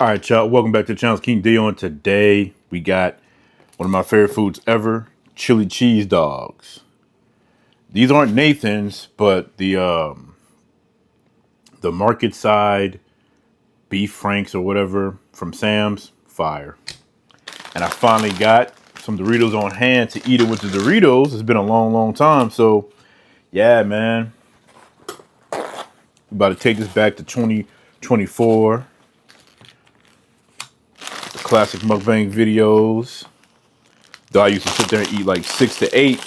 All right, y'all. Welcome back to the channel. It's King Dio, and today we got one of my favorite foods ever: chili cheese dogs. These aren't Nathan's, but the market side beef franks or whatever from Sam's, fire. And I finally got some Doritos on hand to eat it with the Doritos. It's been a long, long time. So yeah, man, about to take this back to 2024. The classic mukbang videos. Though I used to sit there and eat like 6 to 8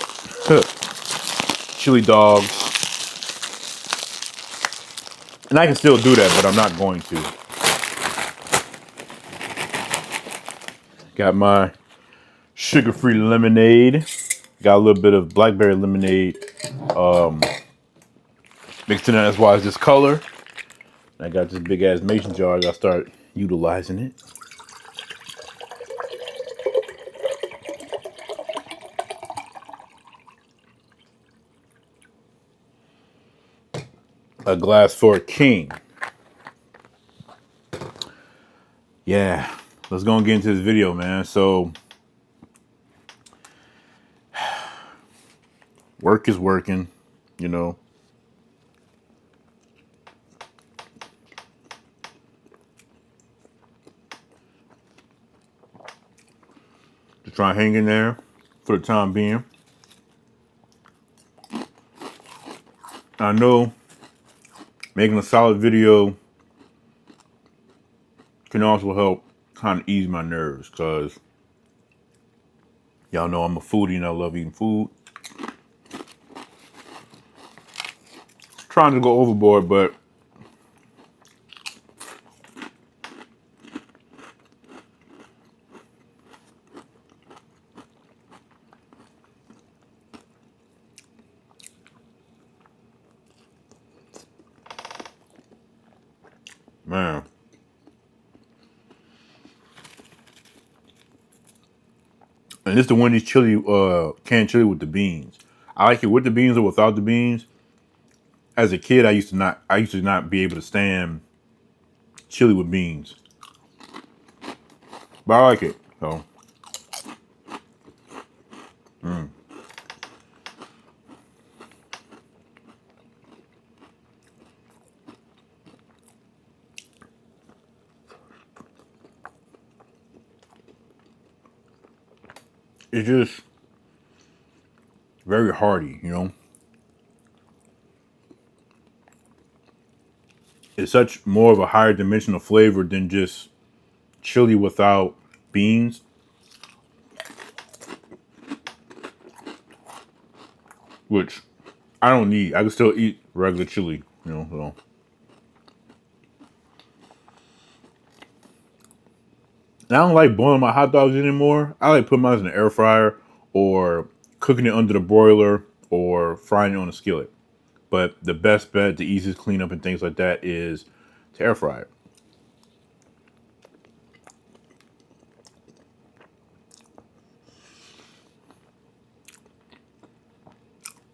chili dogs. And I can still do that, but I'm not going to. Got my sugar-free lemonade. Got a little bit of blackberry lemonade mixed in. That's why it's this color. I got this big ass mason jar. I gotta start utilizing it. A glass for a king. Yeah, let's go and get into this video, man. So, work is working, you know. Just try and hang in there for the time being. I know making a solid video can also help kind of ease my nerves, because y'all know I'm a foodie and I love eating food. Trying to go overboard, but man. And this is the Wendy's chili, canned chili with the beans. I like it with the beans or without the beans. As a kid, I used to not be able to stand chili with beans, but I like it. So, it's just very hearty, you know. It's such more of a higher dimension of flavor than just chili without beans. Which I don't need. I can still eat regular chili, you know. So and I don't like boiling my hot dogs anymore. I like putting mine in the air fryer or cooking it under the broiler or frying it on a skillet. But the best bet, the easiest cleanup and things like that is to air fry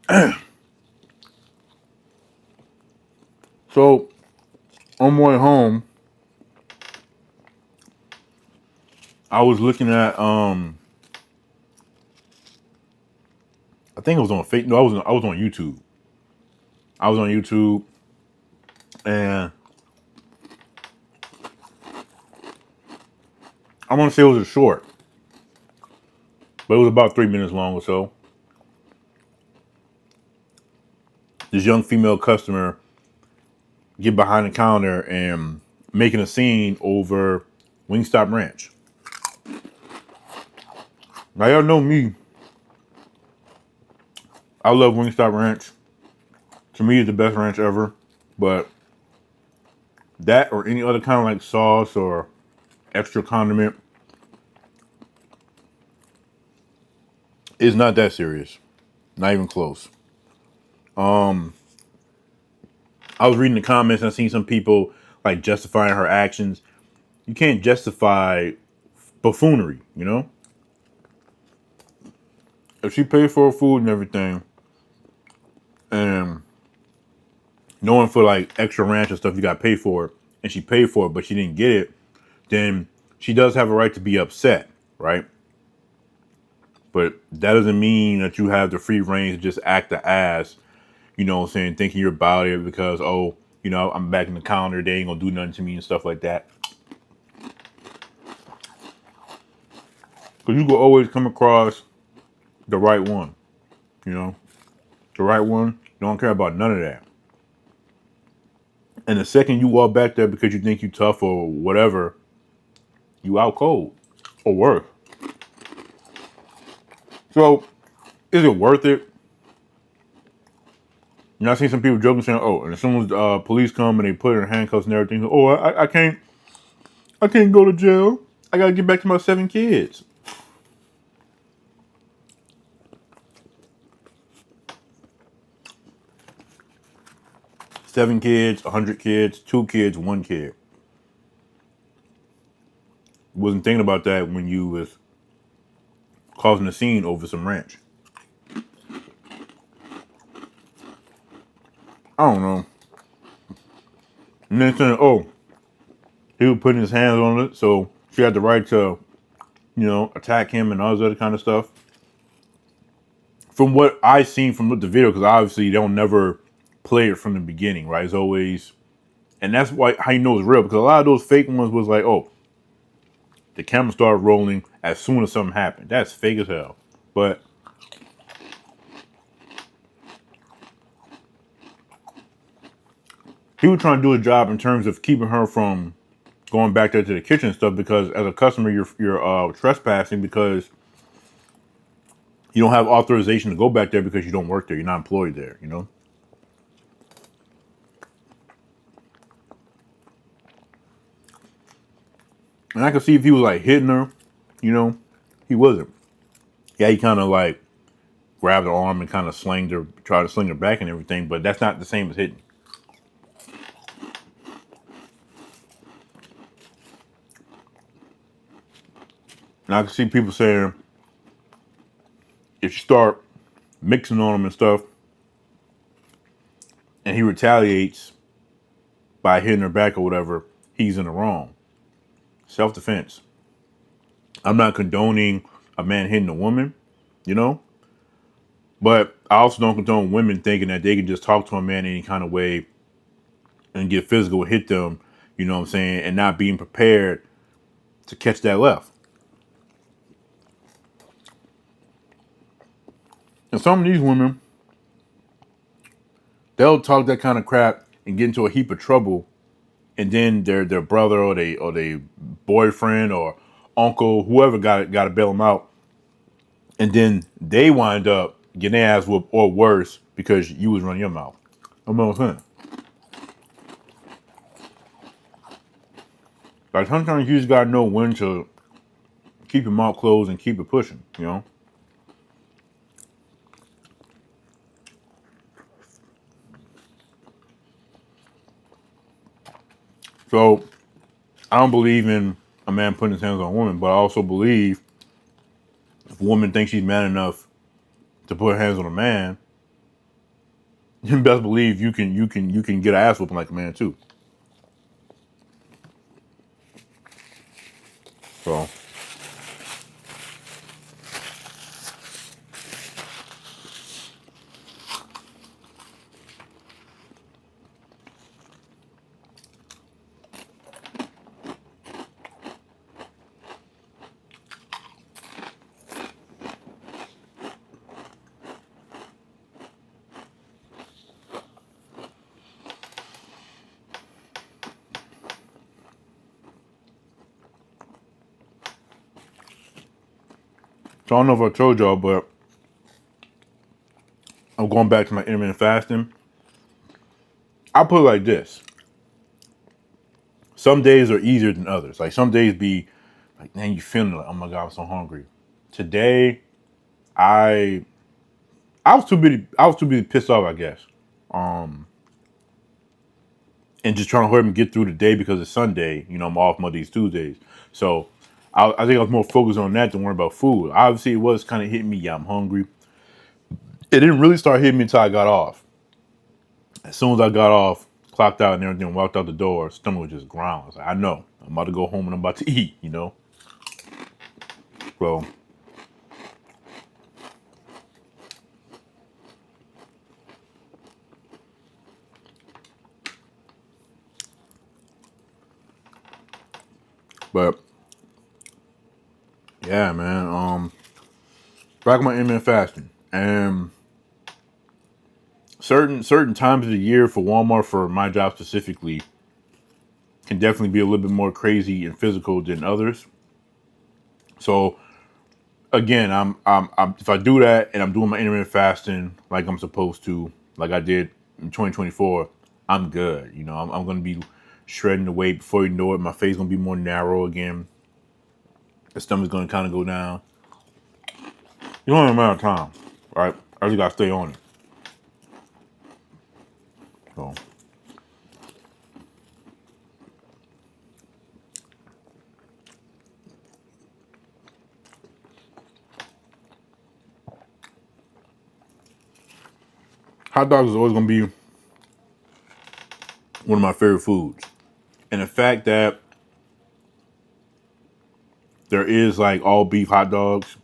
it. So on my way home, I was looking at I think it was on Facebook. No, I was on YouTube. I was on YouTube, and I want to say it was a short, but it was about 3 minutes long or so. This young female customer get behind the counter and making a scene over Wingstop Ranch. Now y'all know me. I love Wingstop Ranch. To me, it's the best ranch ever. But that or any other kind of like sauce or extra condiment is not that serious. Not even close. I was reading the comments and I seen some people like justifying her actions. You can't justify buffoonery, you know? If she paid for her food and everything, and knowing for like extra ranch and stuff you got to pay for it, and she paid for it, but she didn't get it, then she does have a right to be upset, right? But that doesn't mean that you have the free reign to just act the ass, you know what I'm saying, thinking you're about it because, oh, you know, I'm back in the calendar, they ain't gonna do nothing to me and stuff like that. Because you will always come across the right one, you know? The right one, don't care about none of that. And the second you walk back there because you think you tough or whatever, you out cold or worse. So, is it worth it? You know, I seen some people joking saying, "Oh, and as soon as police come and they put her in handcuffs and everything, oh, I can't go to jail. I gotta get back to my 7 kids." 7 kids, 100 kids, 2 kids, 1 kid. Wasn't thinking about that when you was causing a scene over some ranch. I don't know. And then saying, "Oh, he was putting his hands on it, so she had the right to, you know, attack him and all this other kind of stuff." From what I seen from the video, because obviously they don't never play it from the beginning, right? It's always, and that's why how you know it's real, because a lot of those fake ones was like, oh, the camera started rolling as soon as something happened. That's fake as hell. But he was trying to do a job in terms of keeping her from going back there to the kitchen and stuff, because as a customer, you're trespassing because you don't have authorization to go back there because you don't work there. You're not employed there, you know? And I could see if he was like hitting her, you know, he wasn't. Yeah, he kind of like grabbed her arm and kind of slinged her, tried to sling her back and everything, but that's not the same as hitting. And I can see people saying, if you start mixing on him and stuff, and he retaliates by hitting her back or whatever, he's in the wrong. Self-defense. I'm not condoning a man hitting a woman, you know, but I also don't condone women thinking that they can just talk to a man any kind of way and get physical, hit them, you know what I'm saying, and not being prepared to catch that left. And some of these women, they'll talk that kind of crap and get into a heap of trouble, and then their brother or they boyfriend or uncle, whoever got to bail them out, and then they wind up getting their ass whooped or worse because you was running your mouth. I'm not saying. Like sometimes you just gotta know when to keep your mouth closed and keep it pushing, you know? So I don't believe in a man putting his hands on a woman, but I also believe if a woman thinks she's man enough to put her hands on a man, you best believe you can get an ass whooping like a man too. So I don't know if I told y'all, but I'm going back to my intermittent fasting. I put it like this. Some days are easier than others. Like some days be like, man, you feeling like, oh my God, I'm so hungry. Today, I I was too busy pissed off, I guess. Um and just trying to hurry and get through the day because it's Sunday. You know, I'm off Mondays, Tuesdays. So I think I was more focused on that than worrying about food. Obviously, it was kind of hitting me. Yeah, I'm hungry. It didn't really start hitting me until I got off. As soon as I got off, clocked out and everything, walked out the door, stomach was just growling. I was like, I know. I'm about to go home and I'm about to eat, you know? So, but yeah, man. Back on my intermittent fasting, and certain times of the year for Walmart, for my job specifically, can definitely be a little bit more crazy and physical than others. So again, I'm if I do that and I'm doing my intermittent fasting like I'm supposed to, like I did in 2024, I'm good. You know, I'm gonna be shredding the weight before you know it. My face gonna be more narrow again. The stomach's gonna kind of go down. You don't have amount of time, right? I just gotta stay on it. So hot dogs is always gonna be one of my favorite foods, and the fact that there is like all beef hot dogs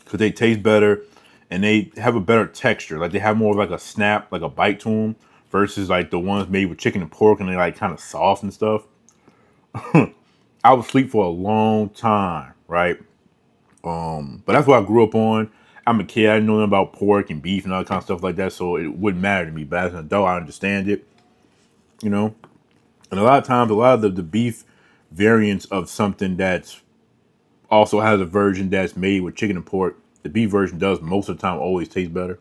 because they taste better and they have a better texture. Like they have more of like a snap, like a bite to them, versus like the ones made with chicken and pork and they like kind of soft and stuff. I was asleep for a long time, right? But that's what I grew up on. I'm a kid. I didn't know nothing about pork and beef and all that kind of stuff like that, so it wouldn't matter to me. But as an adult, I understand it, you know. And a lot of times, a lot of the beef variants of something that's also has a version that's made with chicken and pork. The beef version does most of the time always taste better.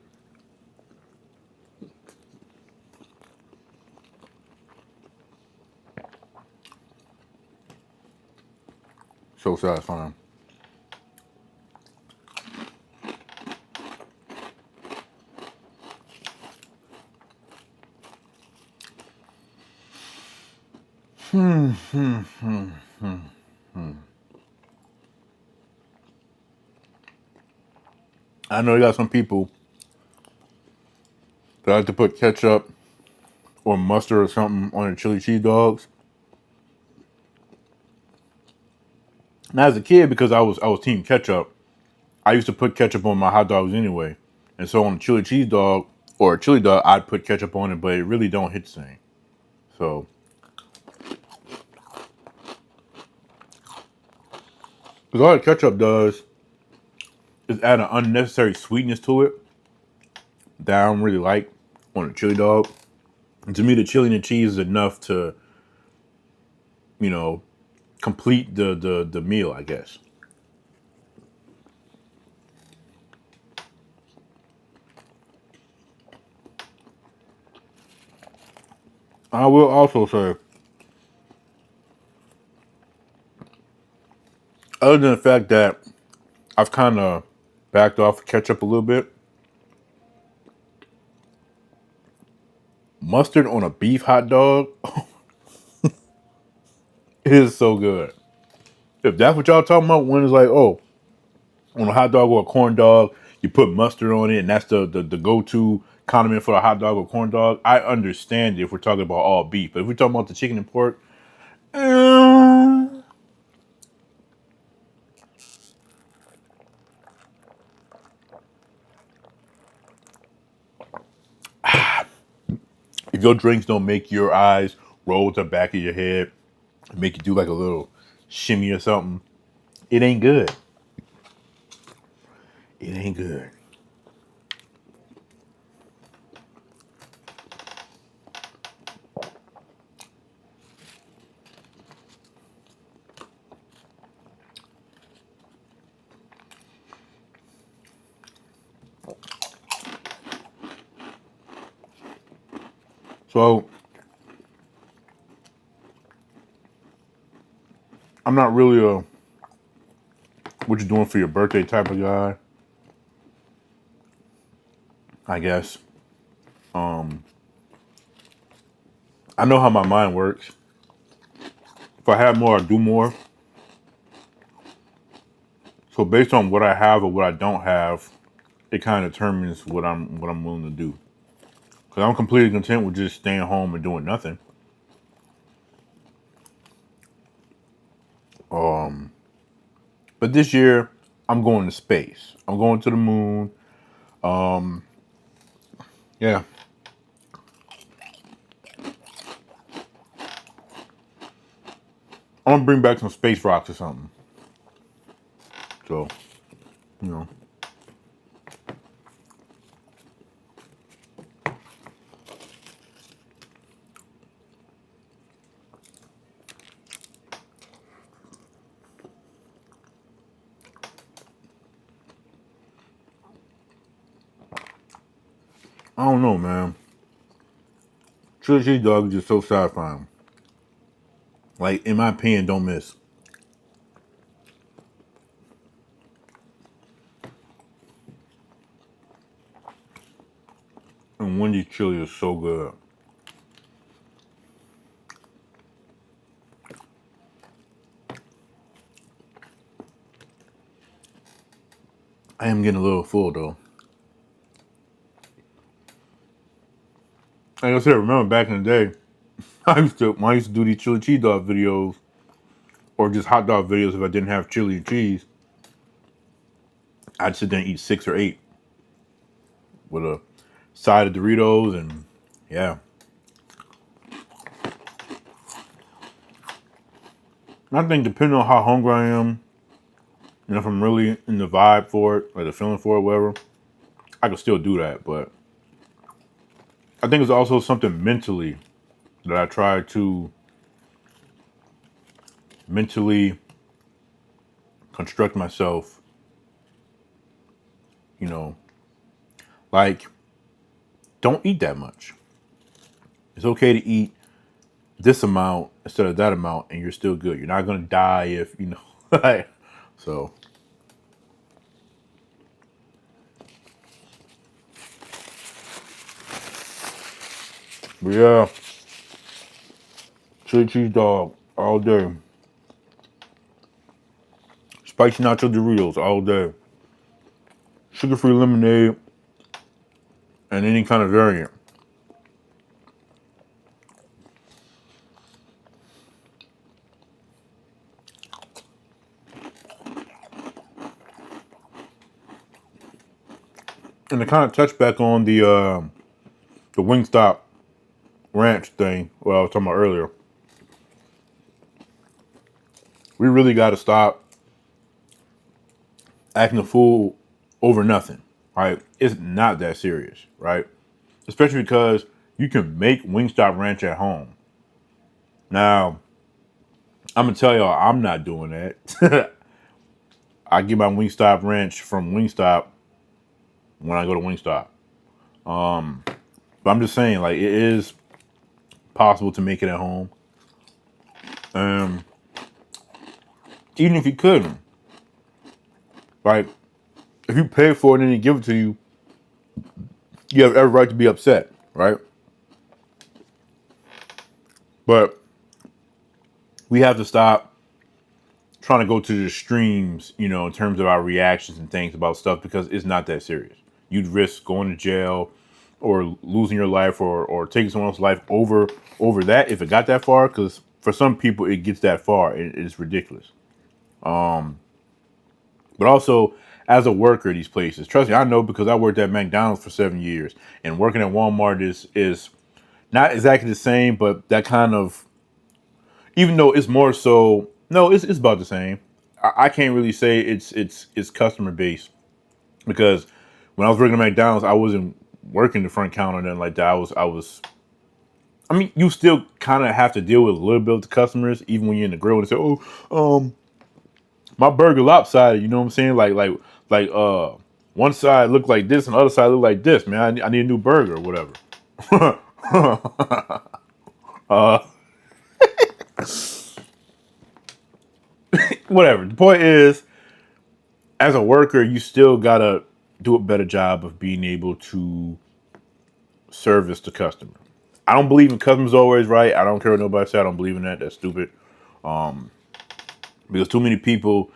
So satisfying. I know you got some people that like to put ketchup or mustard or something on their chili cheese dogs. Now, as a kid, because I was team ketchup, I used to put ketchup on my hot dogs anyway. And so on a chili cheese dog or a chili dog, I'd put ketchup on it, but it really don't hit the same. So, because all the ketchup does is add an unnecessary sweetness to it that I don't really like on a chili dog. And to me, the chili and the cheese is enough to, you know, complete the meal, I guess. I will also say, other than the fact that I've kind of backed off ketchup a little bit, mustard on a beef hot dog is so good. If that's what y'all talking about, when it's like, oh, on a hot dog or a corn dog, you put mustard on it, and that's the go-to condiment for a hot dog or corn dog. I understand it if we're talking about all beef, but if we're talking about the chicken and pork, uh, if your drinks don't make your eyes roll to the back of your head, make you do like a little shimmy or something, it ain't good. It ain't good. So I'm not really a what you doing for your birthday type of guy, I guess. Um, I know how my mind works. If I have more, I do more. So based on what I have or what I don't have, it kind of determines what I'm willing to do. Because I'm completely content with just staying home and doing nothing. Um, but this year I'm going to space. I'm going to the moon. Um, yeah, I'm gonna bring back some space rocks or something. So, you know, I don't know, man. Chili cheese dog is just so satisfying. Like, in my opinion, don't miss. And Wendy's chili is so good. I am getting a little full though. Like I said, remember back in the day, when I used to do these chili cheese dog videos or just hot dog videos if I didn't have chili and cheese, I'd sit there and eat 6 or 8 with a side of Doritos and yeah. And I think depending on how hungry I am, and if I'm really in the vibe for it, or the feeling for it, whatever, I can still do that. But I think it's also something mentally that I try to mentally construct myself, you know, like don't eat that much. It's okay to eat this amount instead of that amount, and you're still good. You're not gonna die if you know. Like, so, but yeah, chili cheese dog all day. Spicy nacho Doritos all day. Sugar-free lemonade and any kind of variant. And to kind of touch back on the Wingstop ranch thing, what I was talking about earlier, we really got to stop acting a fool over nothing. Right? It's not that serious, right? Especially because you can make Wingstop ranch at home. Now, I'm gonna tell y'all, I'm not doing that. I get my Wingstop ranch from Wingstop when I go to Wingstop. But I'm just saying, like, it is possible to make it at home. Um, Even if you couldn't, like, if you pay for it and they give it to you, you have every right to be upset, right? But we have to stop trying to go to the extremes, you know, in terms of our reactions and things about stuff because it's not that serious. You'd risk going to jail or losing your life or taking someone else's life over that if it got that far, because for some people it gets that far. It's ridiculous. But also, as a worker at these places, trust me, I know because I worked at McDonald's for 7 years, and working at Walmart is not exactly the same, but that kind of, even though it's more so, no, it's about the same. I can't really say it's customer based because when I was working at McDonald's, I wasn't working the front counter and nothing like that. I was. I mean, you still kind of have to deal with a little bit of the customers, even when you're in the grill and say, "Oh, my burger lopsided." You know what I'm saying? Like, one side looked like this and the other side looked like this. Man, I need a new burger or whatever. uh, Whatever. The point is, as a worker, you still gotta do a better job of being able to service the customer. I don't believe in customers always right. I don't care what nobody says. I don't believe in that. That's stupid. Because too many people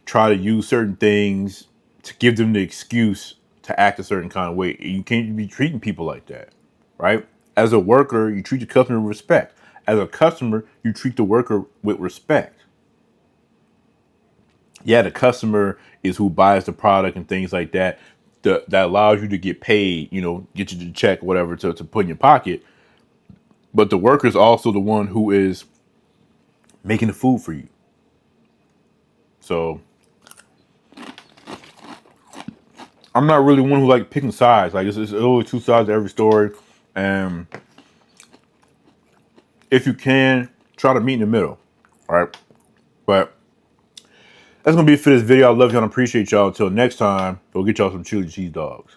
try to use certain things to give them the excuse to act a certain kind of way. You can't be treating people like that, right? As a worker, you treat the customer with respect. As a customer, you treat the worker with respect. yeah, the customer is who buys the product and things like that. That allows you to get paid, you know, get you the check, whatever, to put in your pocket. But the worker is also the one who is making the food for you. So I'm not really one who like picking sides. Like it's always two sides to every story, and if you can, try to meet in the middle, all right? But that's gonna be it for this video. I love y'all and appreciate y'all. Until next time, go get y'all some chili cheese dogs.